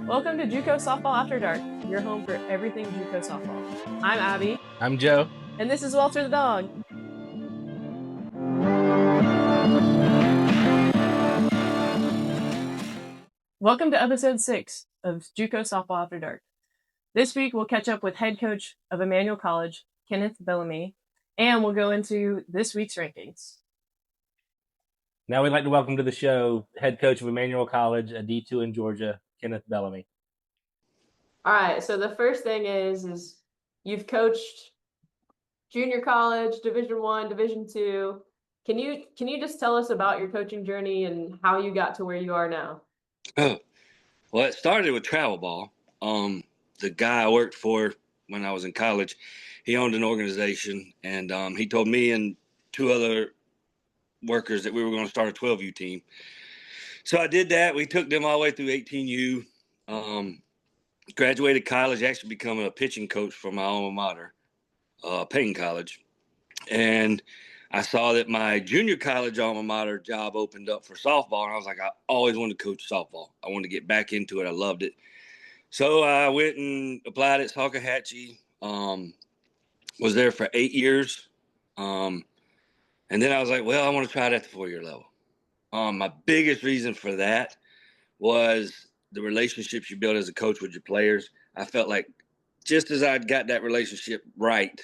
Welcome to JuCo Softball After Dark, your home for everything JuCo softball. I'm Abby, I'm Joe. and this is Walter the dog. Welcome to episode 6 of JuCo Softball After Dark. This week we'll catch up with head coach of Emmanuel College, Kenneth Bellamy, and we'll go into this week's rankings. Now we'd like to welcome to the show head coach of Emmanuel College, a D2 in Georgia, Kenneth Bellamy. All right, so the first thing is you've coached junior college, Division I, Division II. Can you just tell us about your coaching journey and how you got to where you are now? Oh, well, it started with travel ball. The guy I worked for when I was in college, he owned an organization, and he told me and two other workers that we were going to start a 12U team. So I did that. We took them all the way through 18U. Graduated college, actually become a pitching coach for my alma mater, Payne College. And I saw that my junior college alma mater job opened up for softball, and I was like, I always wanted to coach softball. I wanted to get back into it. I loved it. So I went and applied at Salkehatchie, was there for 8 years. And then I was like, well, I want to try it at the 4-year level. My biggest reason for that was the relationships you build as a coach with your players. I felt like just as I'd got that relationship right,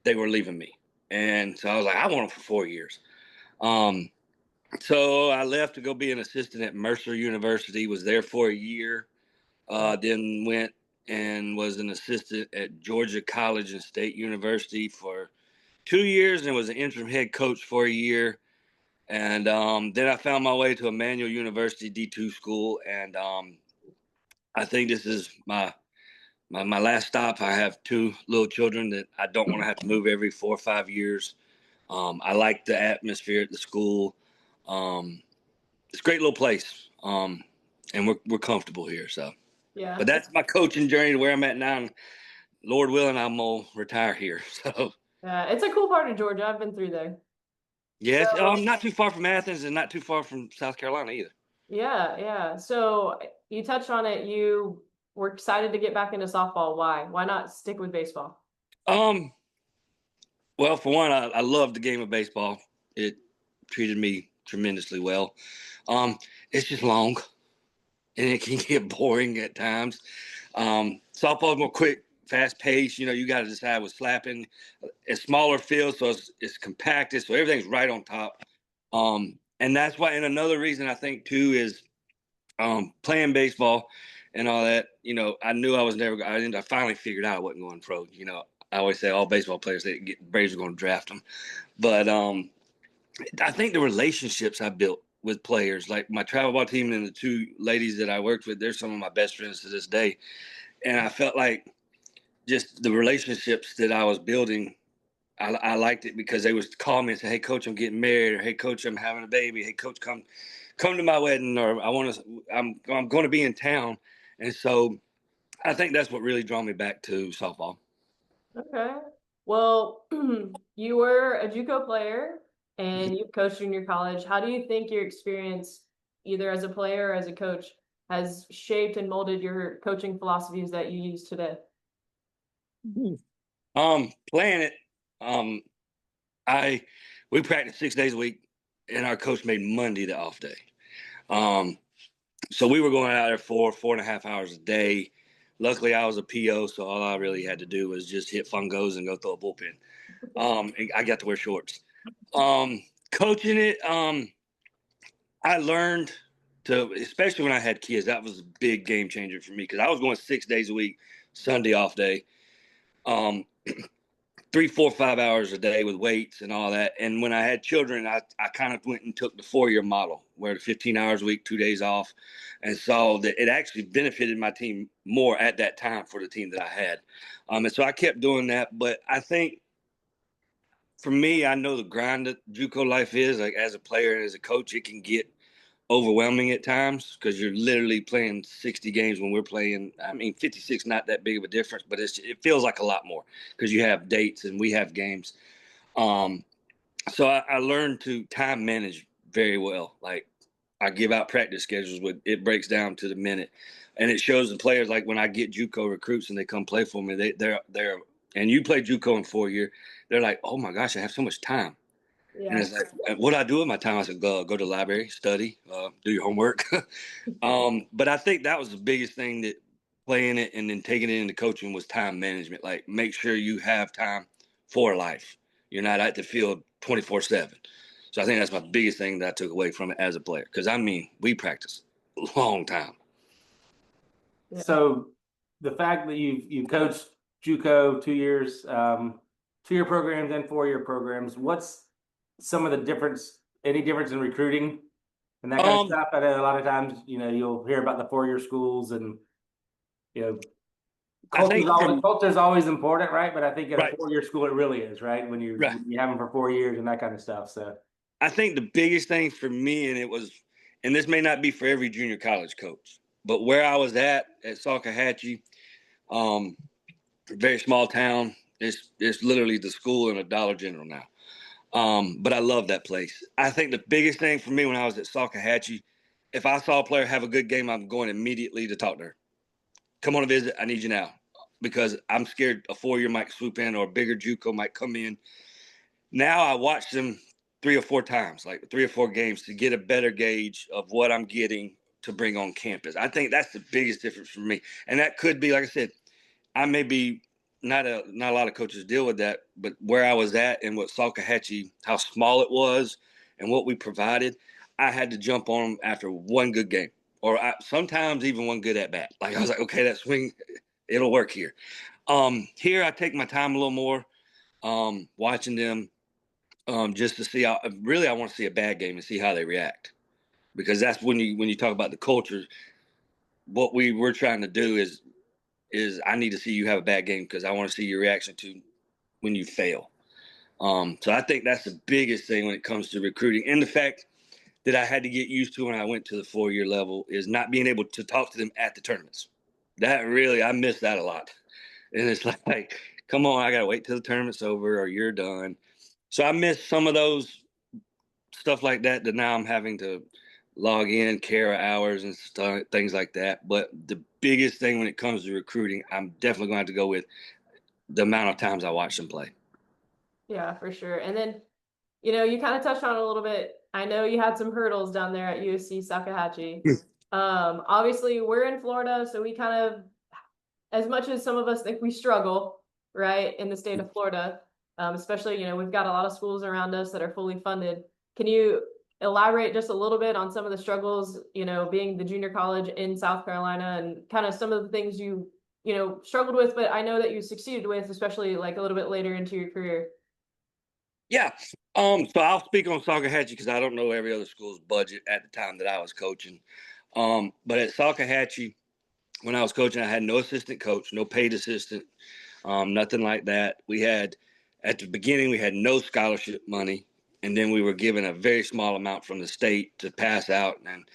they were leaving me. And so I was like, I want them for 4 years. So I left to go be an assistant at Mercer University, was there for a year, then went and was an assistant at Georgia College and State University for 2 years and was an interim head coach for a year. And then I found my way to Emmanuel University D2 school, and I think this is my last stop. I have 2 little children that I don't want to have to move every 4 or 5 years. I like the atmosphere at the school. It's a great little place, and we're comfortable here. So, Yeah. But that's my coaching journey to where I'm at now. And Lord willing, I'm gonna retire here. So, yeah, it's a cool part of Georgia. I've been through there. yes, So, not too far from Athens and not too far from South Carolina either. yeah. So you touched on it. You were excited to get back into softball. Why? Why not stick with baseball? Well, for one, I love the game of baseball. It treated me tremendously well. It's just long, and it can get boring at times. Softball's more quick, fast paced. You got to decide with slapping. It's smaller field, so it's compacted, so everything's right on top. And that's why. And another reason I think too is playing baseball and all that. I knew I was never. I finally figured out I wasn't going pro. I always say all baseball players Braves are going to draft them, but I think the relationships I built with players, like my travel ball team and the 2 ladies that I worked with, they're some of my best friends to this day. And I felt like just the relationships that I was building, I liked it because they would call me and say, "Hey, coach, I'm getting married," or "Hey, coach, I'm having a baby." "Hey, coach, come to my wedding," or I'm going to be in town. And so I think that's what really drew me back to softball. Okay. Well, you were a JuCo player and you coached junior college. How do you think your experience, either as a player or as a coach, has shaped and molded your coaching philosophies that you use today? Playing it, we practiced 6 days a week, and our coach made Monday the off day. So we were going out there 4.5 hours a day. Luckily, I was a PO, so all I really had to do was just hit fungos and go throw a bullpen. And I got to wear shorts. Coaching it, I learned to, especially when I had kids, that was a big game changer for me because I was going 6 days a week, Sunday off day. 3, 4, 5 hours a day with weights and all that. And when I had children, I kind of went and took the 4-year model where the 15 hours a week, 2 days off, and saw that it actually benefited my team more at that time for the team that I had. And so I kept doing that. But I think for me, I know the grind that JuCo life is, like as a player and as a coach, it can get overwhelming at times because you're literally playing 60 games when we're playing. 56 not that big of a difference, but it feels like a lot more because you have dates and we have games. So I learned to time manage very well. Like I give out practice schedules with it breaks down to the minute, and it shows the players like when I get JuCo recruits and they come play for me, they're and you play JuCo in 4 year, they're like, oh my gosh, I have so much time. And Yeah. it's like, what do I do with my time? I said, go to the library, study, do your homework. But I think that was the biggest thing that playing it and then taking it into coaching was time management. Like, make sure you have time for life. You're not at the field 24/7. So I think that's my biggest thing that I took away from it as a player. Because, I mean, we practice a long time. Yeah. So the fact that you coached JuCo 2 years, 2 year programs and 4 year programs, what's some of the difference? Any difference in recruiting and that kind of stuff? I know a lot of times, you'll hear about the 4 year schools and I think culture's always important, right? But I think at a right, 4 year school, it really is, right? When you right. have them for 4 years and that kind of stuff. So I think the biggest thing for me, and this may not be for every junior college coach, but where I was at Salkehatchie, very small town. It's literally the school and a Dollar General now. But I love that place. I think the biggest thing for me when I was at Salkehatchie, if I saw a player have a good game, I'm going immediately to talk to her. Come on a visit. I need you now. Because I'm scared a 4 year might swoop in or a bigger JUCO might come in. Now I watch them 3 or 4 times, like 3 or 4 games to get a better gauge of what I'm getting to bring on campus. I think that's the biggest difference for me. And that could be, like I said, I may be not a lot of coaches deal with that, but where I was at and what Salkehatchie, how small it was and what we provided, I had to jump on them after one good game or sometimes even one good at bat. Like I was like, okay, that swing, it'll work here. Here I take my time a little more, watching them, just to see how. Really, I want to see a bad game and see how they react, because that's when you talk about the culture. What we're trying to do is I need to see you have a bad game because I want to see your reaction to when you fail. So I think that's the biggest thing when it comes to recruiting, and the fact that I had to get used to when I went to the 4 year level is not being able to talk to them at the tournaments. That really, I miss that a lot. And it's like, come on, I got to wait till the tournament's over or you're done. So I miss some of those stuff like that now I'm having to log in, care hours and stuff, things like that. But the biggest thing when it comes to recruiting, I'm definitely going to have to go with the amount of times I watch them play. Yeah, for sure. And then, you kind of touched on it a little bit. I know you had some hurdles down there at USC Salkehatchie. Obviously we're in Florida, so we kind of, as much as some of us think we struggle, right, in the state of Florida, especially, we've got a lot of schools around us that are fully funded. Can you elaborate just a little bit on some of the struggles, being the junior college in South Carolina and kind of some of the things you struggled with, but I know that you succeeded with, especially like a little bit later into your career? Yeah. So I'll speak on Salkehatchie because I don't know every other school's budget at the time that I was coaching. But at Salkehatchie, when I was coaching, I had no assistant coach, no paid assistant, nothing like that. We had, at the beginning, we had no scholarship money. And then we were given a very small amount from the state to pass out. And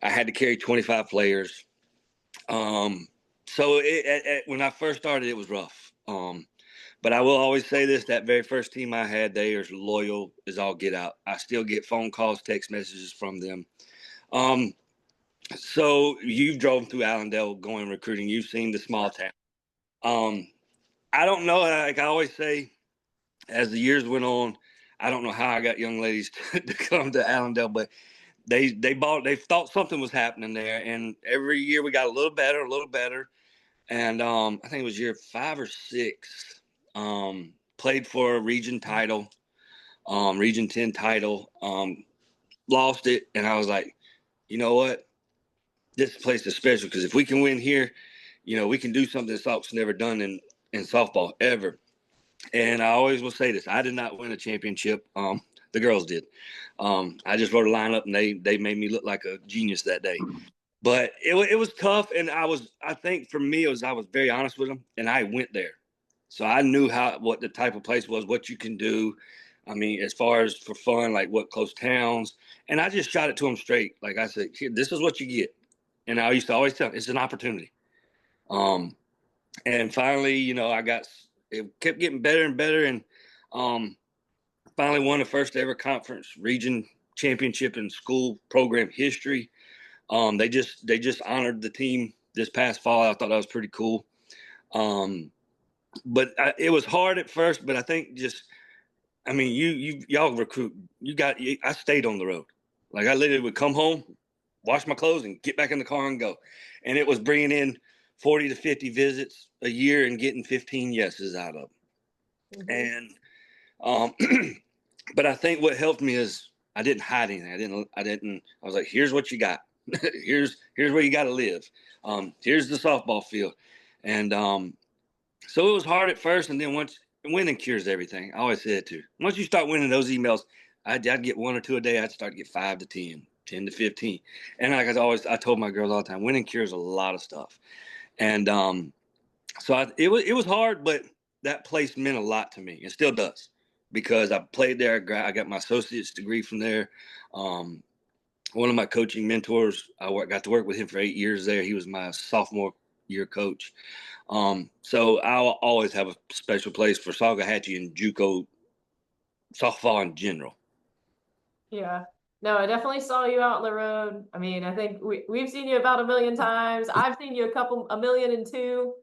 I had to carry 25 players. So when I first started, it was rough. But I will always say this, that very first team I had, they are loyal as all get out. I still get phone calls, text messages from them. So you've drove through Allendale going recruiting. You've seen the small town. I don't know. Like I always say, as the years went on, I don't know how I got young ladies to come to Allendale, but they thought something was happening there. And every year we got a little better. And I think it was year 5 or 6. Played for a region title, region 10 title, lost it. And I was like, you know what? This place is special because if we can win here, we can do something Salk's never done in softball ever. And I always will say this: I did not win a championship. The girls did. I just wrote a lineup, and they made me look like a genius that day. But it was tough, and I think for me I was very honest with them, and I went there, so I knew what the type of place was, what you can do. I mean, as far as for fun, like what close towns, and I just shot it to them straight. Like I said, this is what you get, and I used to always tell them, it's an opportunity. And finally, it kept getting better and better, and finally won the first ever conference region championship in school program history. They just honored the team this past fall. I thought that was pretty cool. But it was hard at first, but I think I mean, y'all recruit. I stayed on the road. Like I literally would come home, wash my clothes, and get back in the car and go. And it was bringing in 40 to 50 visits a year and getting 15 yeses out of them. Mhm. And but I think what helped me is I didn't hide anything. I was like, here's what you got. here's where you got to live. Here's the softball field. And so it was hard at first, and then once winning cures everything. I always say it too. Once you start winning those emails, I'd get 1 or 2 a day. I'd start to get 5 to 10, 10 to 15. And like I told my girls all the time, winning cures a lot of stuff. And so it was hard, but that place meant a lot to me. It still does, because I played there. I got my associate's degree from there. One of my coaching mentors, got to work with him for 8 years there. He was my sophomore year coach. So I'll always have a special place for Salkehatchie and JuCo softball in general. Yeah. No, I definitely saw you out on the road. I mean, I think we've seen you about 1 million times. I've seen you a million and two,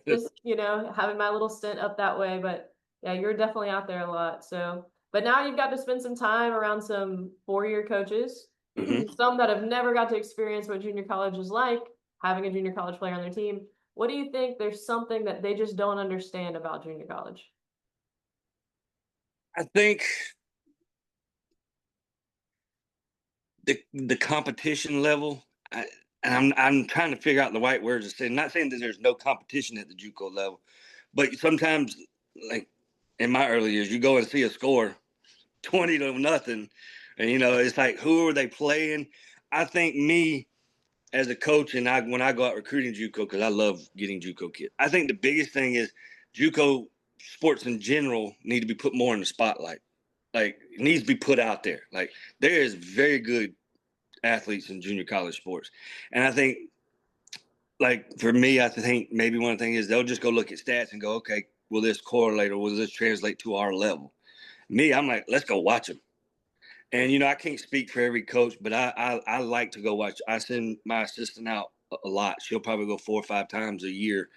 just, having my little stint up that way. But yeah, you're definitely out there a lot. So, but now you've got to spend some time around some 4-year coaches, Mm-hmm. some that have never got to experience what junior college is like, having a junior college player on their team. What do you think there's something that they just don't understand about junior college? I think the competition level, and I'm trying to figure out the right words to say. I'm not saying that there's no competition at the JUCO level, but sometimes, like in my early years, you go and see a score 20 to nothing, and it's like, who are they playing? I think me as a coach, and when I go out recruiting JUCO, because I love getting JUCO kids, I think the biggest thing is JUCO sports in general need to be put more in the spotlight. Like, it needs to be put out there. Like, there is very good athletes in junior college sports. And I think, like, for me, I think maybe one thing is they'll just go look at stats and go, okay, will this correlate or will this translate to our level? Me, I'm like, let's go watch them. And, I can't speak for every coach, but I like to go watch. I send my assistant out a lot. She'll probably go 4 or 5 times a year.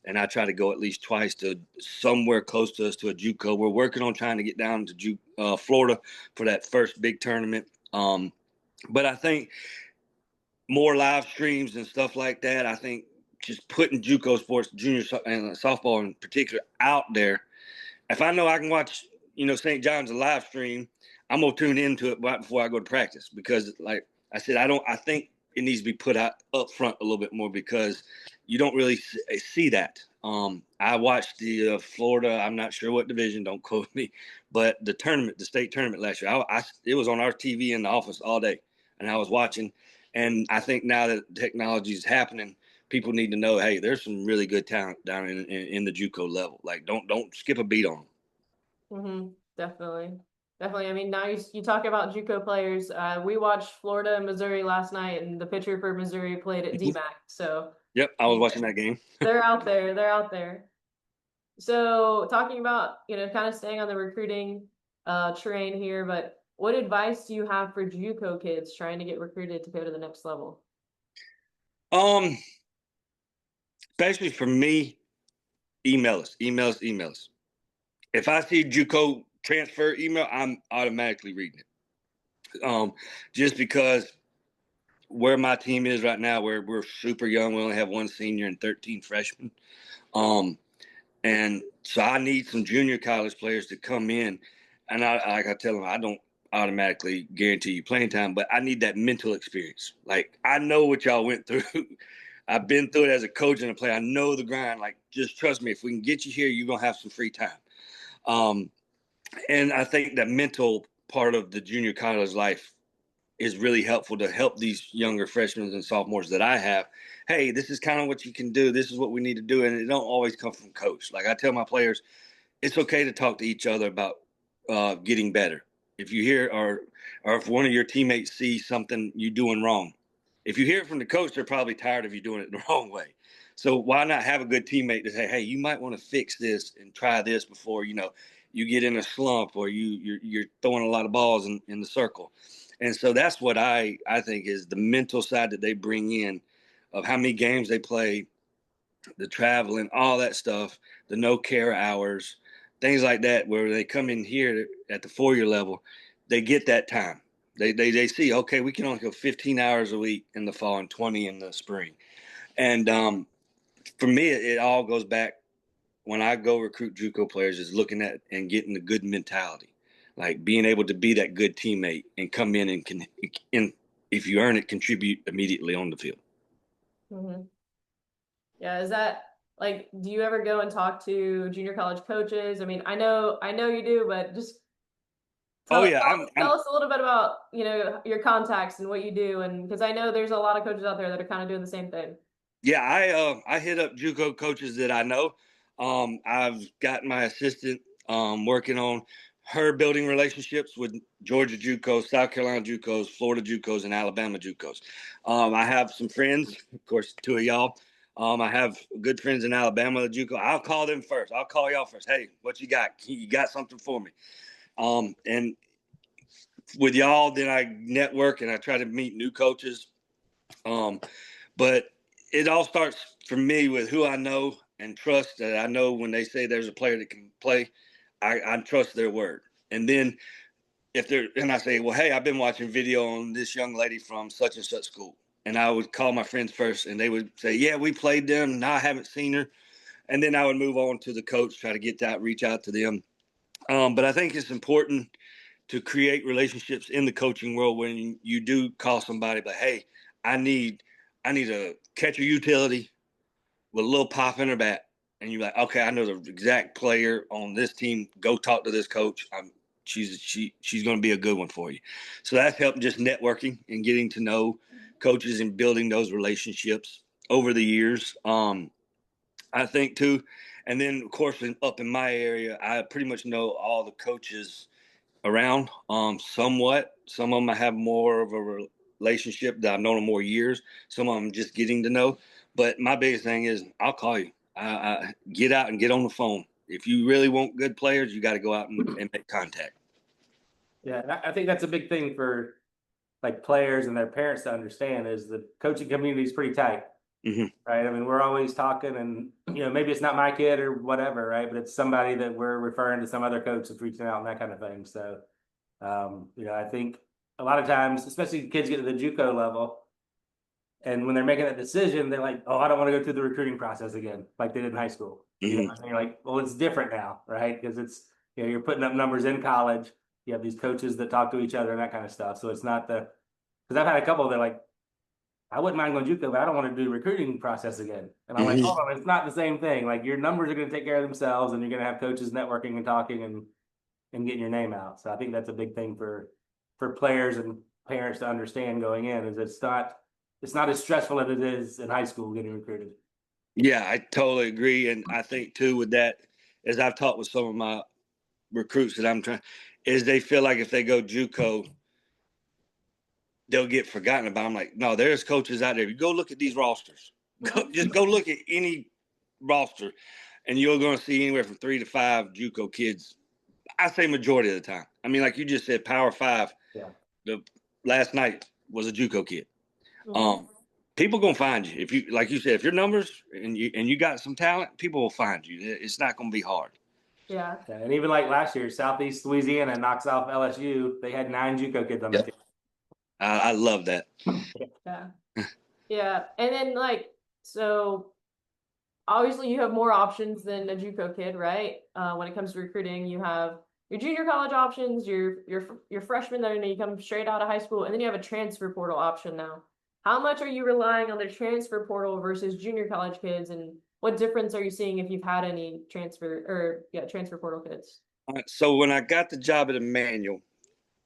And I try to go at least twice to somewhere close to us to a JUCO. We're working on trying to get down to Florida for that first big tournament. But I think more live streams and stuff like that. I think just putting JUCO sports, junior and softball in particular, out there. If I know I can watch, St. John's a live stream, I'm gonna tune into it right before I go to practice, because, like I said, I think it needs to be put out up front a little bit more, because you don't really see that. I watched the Florida. I'm not sure what division. Don't quote me, but the state tournament last year. It was on our TV in the office all day, and I was watching. And I think now that technology is happening, people need to know, hey, there's some really good talent down in the JUCO level. Like, don't skip a beat on them. Mm-hmm. Definitely. Definitely. I mean, now you talk about JUCO players. We watched Florida and Missouri last night, and the pitcher for Missouri played at DMAC. So Yep, I was watching that game. they're out there. They're out there. So talking about, kind of staying on the recruiting train here, but what advice do you have for JUCO kids trying to get recruited to go to the next level? Especially for me, email us. If I see JUCO transfer email, I'm automatically reading it. Just because where my team is right now, we're super young. We only have 1 senior and 13 freshmen. And so I need some junior college players to come in. And like I tell them, I don't automatically guarantee you playing time, but I need that mental experience. Like, I know what y'all went through. I've been through it as a coach and a player. I know the grind. Like, just trust me. If we can get you here, you're going to have some free time. And I think that mental part of the junior college life is really helpful to help these younger freshmen and sophomores that I have. Hey, this is kind of what you can do. This is what we need to do. And it don't always come from coach. Like, I tell my players, it's okay to talk to each other about getting better. If you hear or if one of your teammates sees something you doing wrong, if you hear it from the coach, they're probably tired of you doing it the wrong way. So why not have a good teammate to say, hey, you might want to fix this and try this before you get in a slump or you're throwing a lot of balls in the circle. And so that's what I think is the mental side that they bring in of how many games they play, the traveling, all that stuff, the no care hours, things like that, where they come in here at the 4-year level, they get that time. They see, okay, we can only go 15 hours a week in the fall and 20 in the spring. And for me, it all goes back when I go recruit JUCO players is looking at and getting the good mentality, like being able to be that good teammate and come in and if you earn it, contribute immediately on the field. Mm-hmm. Yeah, is that like, do you ever go and talk to junior college coaches? I mean, I know you do, but just Oh tell, yeah, tell us a little bit about, your contacts and what you do. And because I know there's a lot of coaches out there that are kind of doing the same thing. Yeah, I hit up JUCO coaches that I know. I've got my assistant working on her building relationships with Georgia JUCOs, South Carolina JUCOs, Florida JUCOs, and Alabama JUCOs. I have some friends, of course, two of y'all. I have good friends in Alabama JUCO. I'll call them first. I'll call y'all first. Hey, what you got? You got something for me? And with y'all, then I network and I try to meet new coaches. But it all starts for me with who I know and trust that I know when they say there's a player that can play, I trust their word. And then and I say, well, hey, I've been watching video on this young lady from such and such school. And I would call my friends first and they would say, yeah, we played them. Now I haven't seen her. And then I would move on to the coach, try to reach out to them. But I think it's important to create relationships in the coaching world when you do call somebody, but hey, I need a catcher utility with a little pop in her bat. And you're like, okay, I know the exact player on this team. Go talk to this coach. She's going to be a good one for you. So that's helped just networking and getting to know coaches and building those relationships over the years. I think too. And then of course, up in my area, I pretty much know all the coaches around somewhat. Some of them I have more of a relationship that I've known them more years. Some of them just getting to know. But my biggest thing is I'll call you. I get out and get on the phone. If you really want good players, you got to go out and make contact. Yeah, and I think that's a big thing for like players and their parents to understand is the coaching community is pretty tight. Mm-hmm. Right. I mean, we're always talking and, maybe it's not my kid or whatever, right. But it's somebody that we're referring to some other coach that's reaching out and that kind of thing. So, I think a lot of times, especially kids get to the JUCO level and when they're making that decision, they're like, oh, I don't want to go through the recruiting process again, like they did in high school. Mm-hmm. And you're like, well, it's different now, right. Because it's, you're putting up numbers in college. You have these coaches that talk to each other and that kind of stuff. So it's not because I've had a couple that like, I wouldn't mind going JUCO, but I don't want to do the recruiting process again. And I'm like, Mm-hmm. hold on, it's not the same thing. Like your numbers are going to take care of themselves, and you're going to have coaches networking and talking and getting your name out. So I think that's a big thing for players and parents to understand going in is it's not as stressful as it is in high school getting recruited. Yeah, I totally agree. And I think too with that, as I've talked with some of my recruits that I'm trying, is they feel like if they go JUCO, they'll get forgotten about. I'm like, no, there's coaches out there. You go look at these rosters. Just go look at any roster, and you're going to see anywhere from 3 to 5 JUCO kids. I say majority of the time. I mean, like you just said, Power 5. Yeah. The last night was a JUCO kid. Mm-hmm. People gonna find you if you, like you said, if your numbers and you got some talent, people will find you. It's not gonna be hard. Yeah. And even like last year, Southeast Louisiana knocks off LSU. They had 9 JUCO kids on the team. I love that. Yeah. Yeah. And then so obviously you have more options than a JUCO kid, right? When it comes to recruiting, you have your junior college options, your freshman that you come straight out of high school, and then you have a transfer portal option now. How much are you relying on the transfer portal versus junior college kids, and what difference are you seeing if you've had any transfer portal kids? So when I got the job at Emmanuel,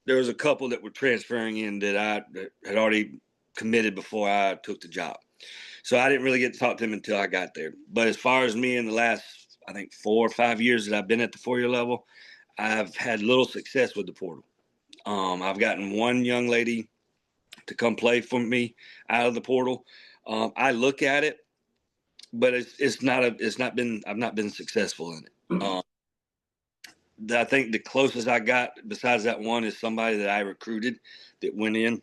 there was a couple that were transferring in that had already committed before I took the job. So I didn't really get to talk to them until I got there. But as far as me in the last, I think 4 or 5 years that I've been at the 4-year level, I've had little success with the portal. I've gotten one young lady to come play for me out of the portal. I look at it, but I've not been successful in it. I think the closest I got besides that one is somebody that I recruited that went in,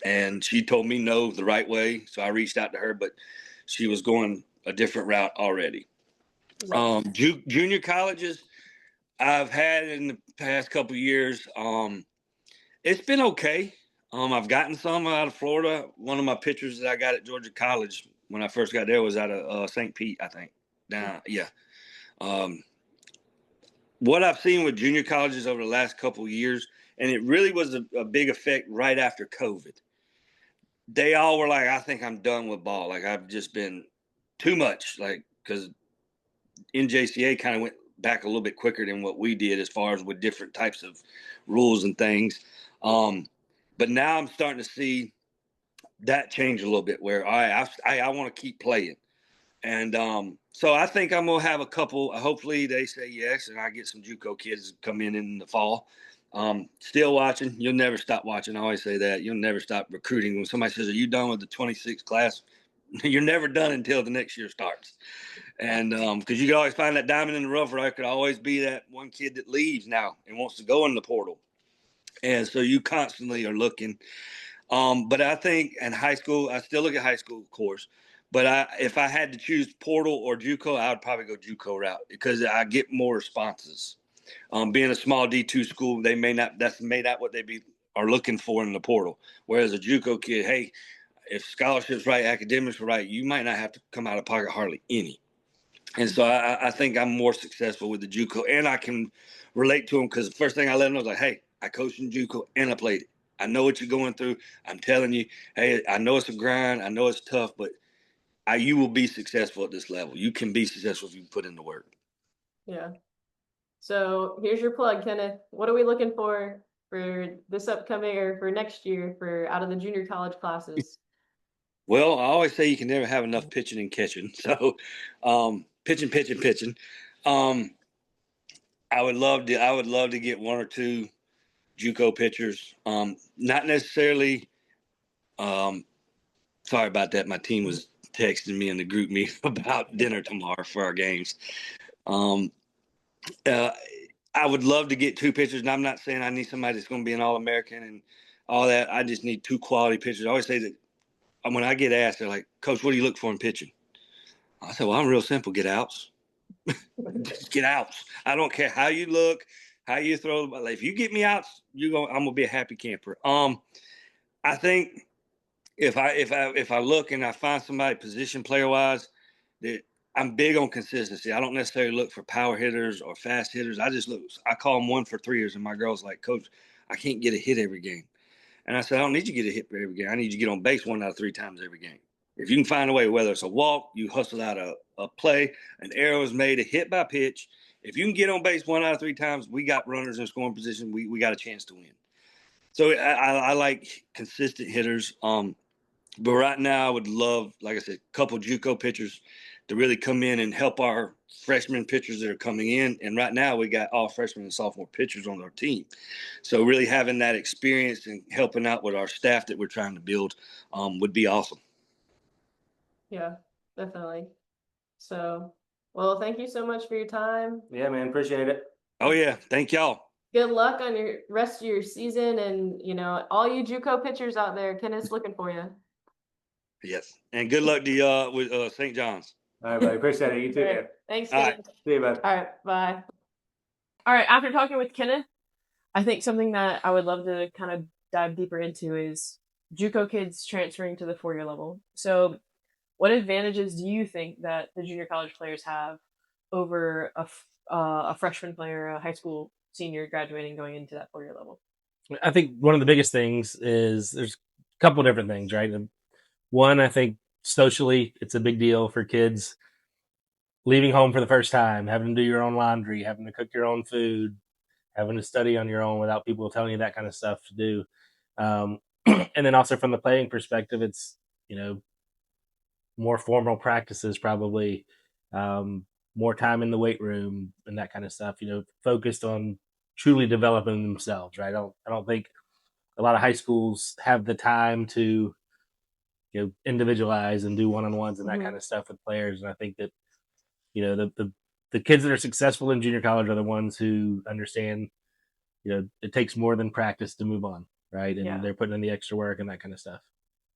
and she told me no the right way. So I reached out to her, but she was going a different route already. Right. Junior colleges I've had in the past couple of years. It's been okay. I've gotten some out of Florida. One of my pitchers that I got at Georgia College when I first got there was out of St. Pete, I think. Yeah. Um, what I've seen with junior colleges over the last couple of years, and it really was a big effect right after COVID. They all were like, I think I'm done with ball. Like, I've just been too much. Like, because NJCA kind of went back a little bit quicker than what we did as far as with different types of rules and things. But now I'm starting to see that change a little bit where I want to keep playing. And so I think I'm gonna have a couple. Hopefully they say yes, and I get some JuCo kids come in the fall. Still watching. You'll never stop watching. I always say that. You'll never stop recruiting. When somebody says, "Are you done with the 26 class?" You're never done until the next year starts. And because you can always find that diamond in the rough, or I could always be that one kid that leaves now and wants to go in the portal. And so you constantly are looking. But I think in high school, I still look at high school, of course. But if I had to choose portal or JuCo, I would probably go JuCo route because I get more responses. Being a small D2 school, that's may not what are looking for in the portal. Whereas a JuCo kid, hey, if scholarships right, academics are right, you might not have to come out of pocket hardly any. And so I think I'm more successful with the JuCo, and I can relate to them because the first thing I let them know is like, hey, I coached in JuCo and I played it. I know what you're going through. I'm telling you, hey, I know it's a grind. I know it's tough, but you will be successful at this level. You can be successful if you put in the work. Yeah. So here's your plug, Kenneth. What are we looking for this upcoming or for next year for out of the junior college classes? Well, I always say you can never have enough pitching and catching. So pitching. Um, I would love to get one or two JuCo pitchers. Not necessarily. Sorry about that. My team was texting me in the group meet about dinner tomorrow for our games. Um, uh, I would love to get two pitchers, and I'm not saying I need somebody that's going to be an All-American and all that. I just need two quality pitchers. I always say that when I get asked, they're like, "Coach, what do you look for in pitching?" I said, "Well, I'm real simple. Get outs. Just get outs. I don't care how you look, how you throw. If you get me outs, I'm gonna be a happy camper." I think if I look and I find somebody position player wise that I'm big on consistency. I don't necessarily look for power hitters or fast hitters. I call them 1-for-3ers, and my girl's like, "Coach, I can't get a hit every game." And I said, "I don't need you to get a hit every game. I need you to get on base 1 out of 3 times every game. If you can find a way, whether it's a walk, you hustle out a play, an arrow is made, a hit by pitch. If you can get on base 1 out of 3 times, we got runners in scoring position. We got a chance to win." So I like consistent hitters. But right now, I would love, like I said, a couple JuCo pitchers to really come in and help our freshman pitchers that are coming in. And right now, we got all freshman and sophomore pitchers on our team. So really having that experience and helping out with our staff that we're trying to build would be awesome. Yeah, definitely. So, well, thank you so much for your time. Yeah, man, appreciate it. Oh, yeah. Thank y'all. Good luck on your rest of your season, and all you JuCo pitchers out there, Kenneth's looking for you. Yes. And good luck to you with St. John's. All right, buddy. Appreciate it. You too. All right. Man. Thanks, All Kenneth. right. See you, bud. All right, bye. All right, after talking with Kenneth, I think something that I would love to kind of dive deeper into is JuCo kids transferring to the 4-year level. So, what advantages do you think that the junior college players have over a freshman player, a high school senior graduating going into that 4-year level? I think one of the biggest things is there's a couple different things, right? One, I think socially, it's a big deal for kids leaving home for the first time, having to do your own laundry, having to cook your own food, having to study on your own without people telling you that kind of stuff to do. And then also from the playing perspective, it's, more formal practices, probably more time in the weight room and that kind of stuff, focused on truly developing themselves, right? I don't think a lot of high schools have the time to individualize and do one-on-ones and that kind of stuff with players. And I think that the the kids that are successful in junior college are the ones who understand, it takes more than practice to move on, right? And Yeah. they're putting in the extra work and that kind of stuff.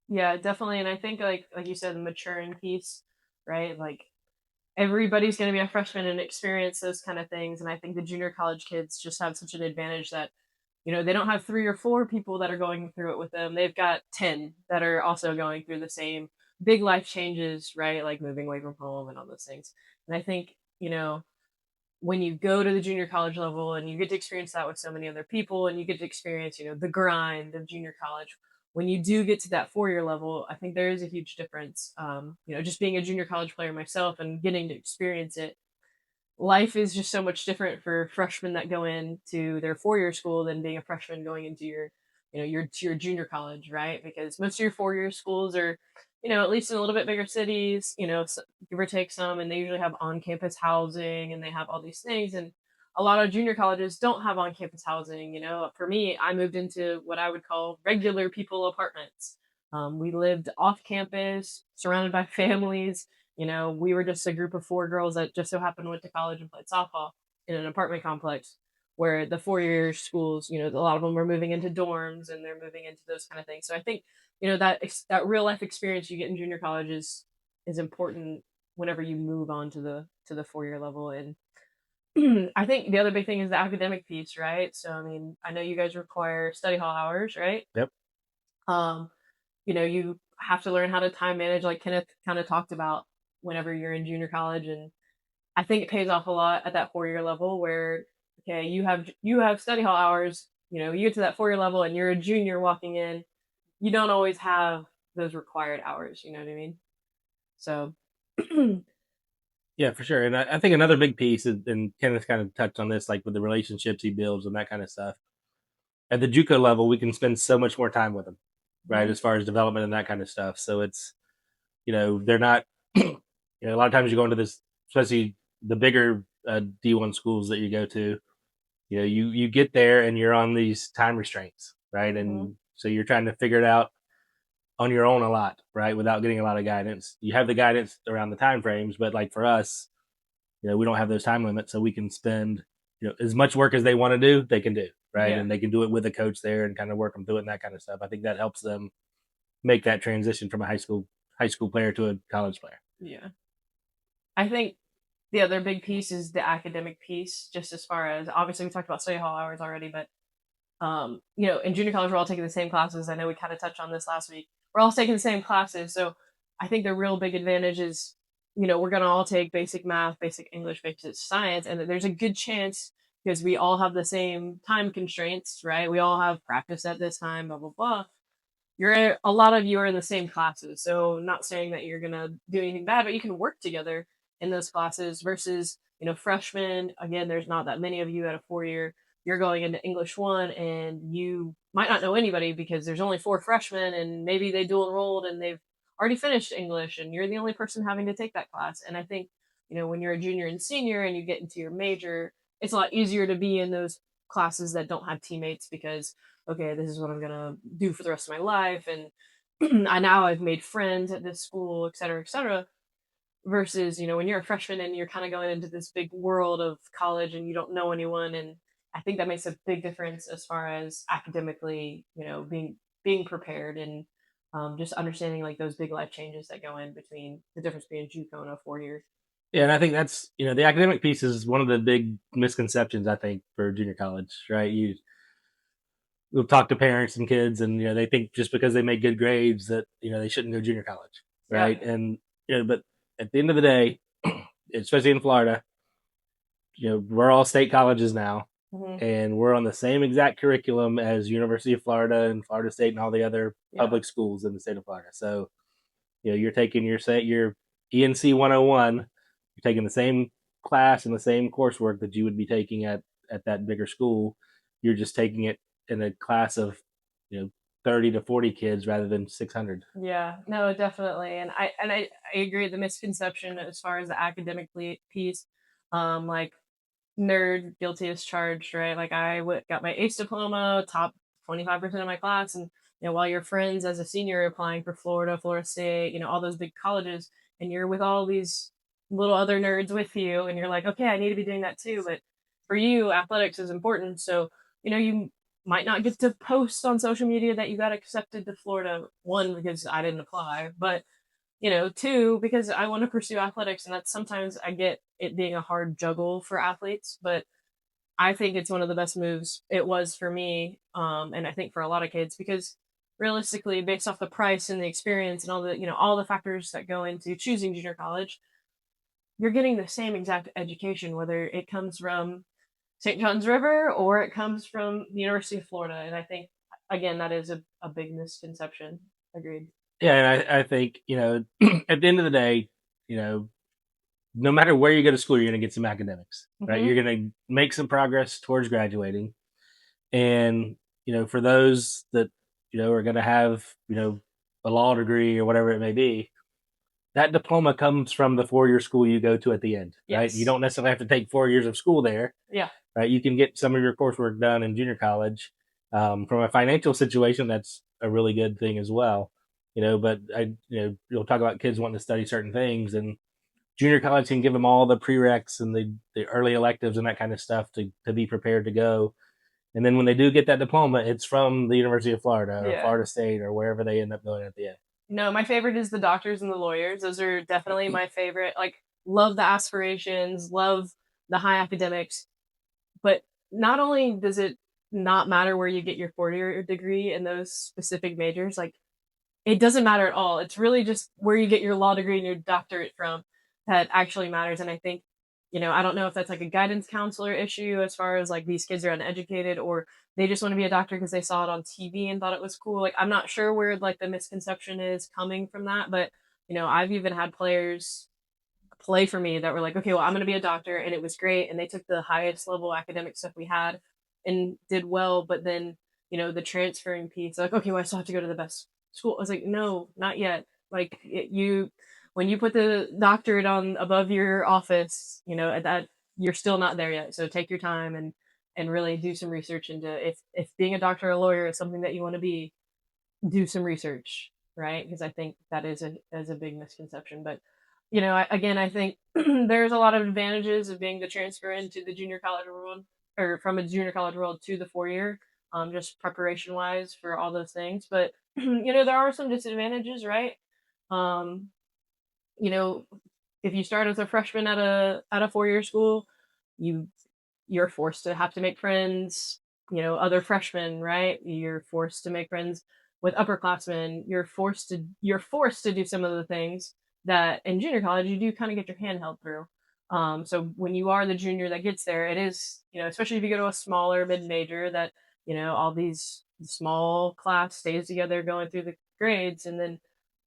Yeah, definitely. And I think like you said, the maturing piece, right? Like everybody's going to be a freshman and experience those kind of things. And I think the junior college kids just have such an advantage that, they don't have 3 or 4 people that are going through it with them. They've got 10 that are also going through the same big life changes, right? Like moving away from home and all those things. And I think, when you go to the junior college level and you get to experience that with so many other people and you get to experience, the grind of junior college, when you do get to that 4-year level, I think there is a huge difference. Just being a junior college player myself and getting to experience it, life is just so much different for freshmen that go into their 4-year school than being a freshman going into your junior college, right? Because most of your 4-year schools are, at least in a little bit bigger cities, give or take some, and they usually have on-campus housing and they have all these things. And a lot of junior colleges don't have on-campus housing. For me, I moved into what I would call regular people apartments. We lived off campus, surrounded by families. We were just a group of 4 girls that just so happened went to college and played softball in an apartment complex where the 4-year schools, a lot of them were moving into dorms and they're moving into those kind of things. So I think, that real life experience you get in junior college is important whenever you move on to the 4-year level. And I think the other big thing is the academic piece, right? So I mean, I know you guys require study hall hours, right? Yep. You have to learn how to time manage, like Kenneth kind of talked about, whenever you're in junior college. And I think it pays off a lot at that 4-year level where, okay, you have study hall hours, you get to that 4-year level and you're a junior walking in, you don't always have those required hours, you know what I mean? So Yeah, for sure. And I think another big piece is, and Kenneth kind of touched on this, like with the relationships he builds and that kind of stuff. At the JuCo level, we can spend so much more time with them, right? As far as development and that kind of stuff. So it's, they're not, a lot of times you go into this, especially the bigger D1 schools that you go to, you get there and you're on these time restraints, right? And so you're trying to figure it out on your own a lot, right? Without getting a lot of guidance. You have the guidance around the time frames, but like for us, we don't have those time limits, so we can spend, as much work as they want to do, they can do, right? Yeah. And they can do it with a coach there and kind of work them through it and that kind of stuff. I think that helps them make that transition from a high school player to a college player. Yeah. I think the other big piece is the academic piece, just as far as, obviously we talked about study hall hours already, but in junior college we're all taking the same classes. I know we kind of touched on this last week. We're all taking the same classes. So I think the real big advantage is, we're going to all take basic math, basic English, basic science, and there's a good chance, because we all have the same time constraints, right? We all have practice at this time, blah, blah, blah. A lot of you are in the same classes. So not saying that you're going to do anything bad, but you can work together in those classes versus, freshmen. Again, there's not that many of you at a 4-year. You're going into English 1 and you might not know anybody because there's only 4 freshmen and maybe they dual enrolled and they've already finished English and you're the only person having to take that class. And I think, when you're a junior and senior and you get into your major, it's a lot easier to be in those classes that don't have teammates because, okay, this is what I'm gonna do for the rest of my life, and I've made friends at this school, et cetera, et cetera. Versus, when you're a freshman and you're kind of going into this big world of college and you don't know anyone, and I think that makes a big difference as far as academically, being prepared and just understanding like those big life changes that go in between the difference between JUCO and a 4 year. Yeah, and I think that's, the academic piece is one of the big misconceptions, I think, for junior college, right? You'll talk to parents and kids and, they think just because they make good grades that, they shouldn't go junior college, right? Yeah. And, but at the end of the day, especially in Florida, we're all state colleges now. And we're on the same exact curriculum as University of Florida and Florida State and all the other public schools in the state of Florida. So, you're taking your ENC 101, you're taking the same class and the same coursework that you would be taking at that bigger school. You're just taking it in a class of, 30 to 40 kids rather than 600. Yeah, no, definitely. And I agree, the misconception as far as the academic piece, like nerd, guilty as charged, right? Like got my ACE diploma, top 25% of my class. And, while your friends as a senior are applying for Florida State, all those big colleges, and you're with all these little other nerds with you, and you're like, okay, I need to be doing that too. But for you, athletics is important. So, you might not get to post on social media that you got accepted to Florida. One, because I didn't apply, but two, because I want to pursue athletics, and that's sometimes I get it being a hard juggle for athletes, but I think it's one of the best moves it was for me, and I think for a lot of kids, because realistically, based off the price and the experience and all the factors that go into choosing junior college, you're getting the same exact education, whether it comes from St. John's River or it comes from the University of Florida. And I think, again, that is a big misconception. Agreed. Yeah, and I think, at the end of the day, no matter where you go to school, you're going to get some academics, right? Mhm. You're going to make some progress towards graduating. And, for those that, are going to have, a law degree or whatever it may be, that diploma comes from the 4-year school you go to at the end, right? You Yes. don't necessarily have to take 4 years of school there, Yeah. right? You can get some of your coursework done in junior college. From a financial situation, that's a really good thing as well. But you'll talk about kids wanting to study certain things, and junior college can give them all the prereqs and the early electives and that kind of stuff to be prepared to go. And then when they do get that diploma, it's from the University of Florida or Yeah. Florida State or wherever they end up going at the end. No, my favorite is the doctors and the lawyers. Those are definitely my favorite. Like, love the aspirations, love the high academics. But not only does it not matter where you get your 4-year degree in those specific majors, like, it doesn't matter at all. It's really just where you get your law degree and your doctorate from that actually matters. And I think, I don't know if that's like a guidance counselor issue as far as like these kids are uneducated or they just want to be a doctor because they saw it on TV and thought it was cool. Like, I'm not sure where like the misconception is coming from that, but I've even had players play for me that were like, okay, well, I'm going to be a doctor. And it was great. And they took the highest level academic stuff we had and did well. But then, the transferring piece, like, okay, well, I still have to go to the best school. I was like, no, not yet. Like, when you put the doctorate on above your office, that you're still not there yet. So take your time and really do some research into if being a doctor or a lawyer is something that you want to be, do some research, right? Because I think that is a big misconception. But I think there's a lot of advantages of being the transfer into the junior college world or from a junior college world to the 4-year, just preparation wise for all those things. But there are some disadvantages, right? Um, you know, if you start as a freshman at a 4-year school, you you're forced to have to make friends, other freshmen, right? You're forced to make friends with upperclassmen. You're forced to do some of the things that in junior college you do kind of get your hand held through. So when you are the junior that gets there, it is, especially if you go to a smaller mid major that, all these small class stays together going through the grades, and then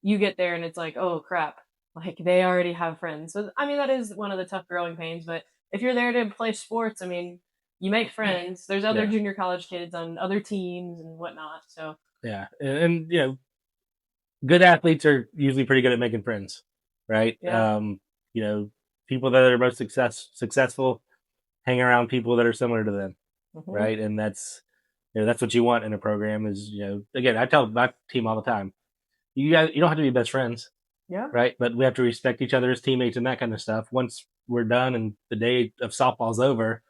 you get there and it's like, oh crap, like they already have friends. So I mean that is one of the tough growing pains, but if you're there to play sports, I mean, you make friends. There's other Yeah. junior college kids on other teams and whatnot. So Yeah. And good athletes are usually pretty good at making friends, right? yeah. People that are most successful hang around people that are similar to them, Mhm. right? And that's what you want in a program is, again, I tell my team all the time, you don't have to be best friends, Yeah. right? But we have to respect each other as teammates and that kind of stuff. Once we're done and the day of softball's over,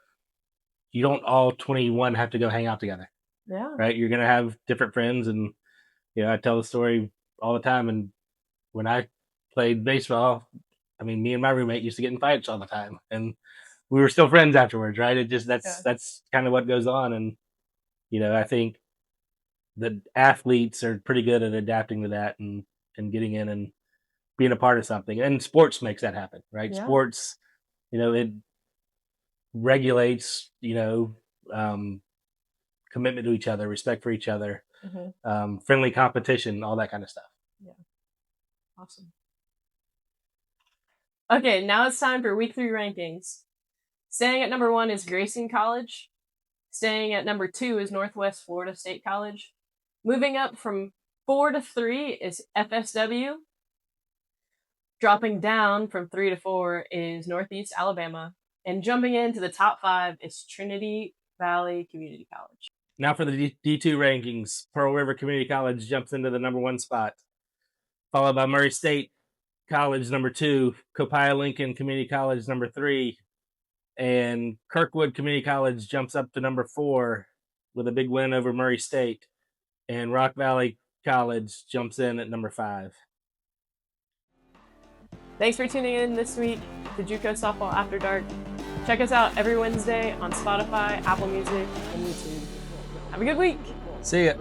you don't all 21 have to go hang out together, Yeah. right? You're going to have different friends. And, I tell the story all the time. And when I played baseball, I mean, me and my roommate used to get in fights all the time, and we were still friends afterwards, right? It just Yeah. that's kind of what goes on, and I think the athletes are pretty good at adapting to that and getting in and being a part of something, and sports makes that happen, right? Yeah. Sports, it regulates, commitment to each other, respect for each other, Mhm. friendly competition, all that kind of stuff. Yeah. Awesome. Okay, now it's time for week 3 rankings. Staying at number 1 is Grayson College. Staying at number 2 is Northwest Florida State College. Moving up from 4 to 3 is FSW. Dropping down from 3 to 4 is Northeast Alabama. And jumping into the top 5 is Trinity Valley Community College. Now for the D2 rankings, Pearl River Community College jumps into the number 1 spot, followed by Murray State College number 2, Copiah Lincoln Community College number 3, and Kirkwood Community College jumps up to number 4 with a big win over Murray State, and Rock Valley College jumps in at number 5. Thanks for tuning in this week to JuCo Softball After Dark. Check us out every Wednesday on Spotify, Apple Music, and YouTube. Have a good week. See ya.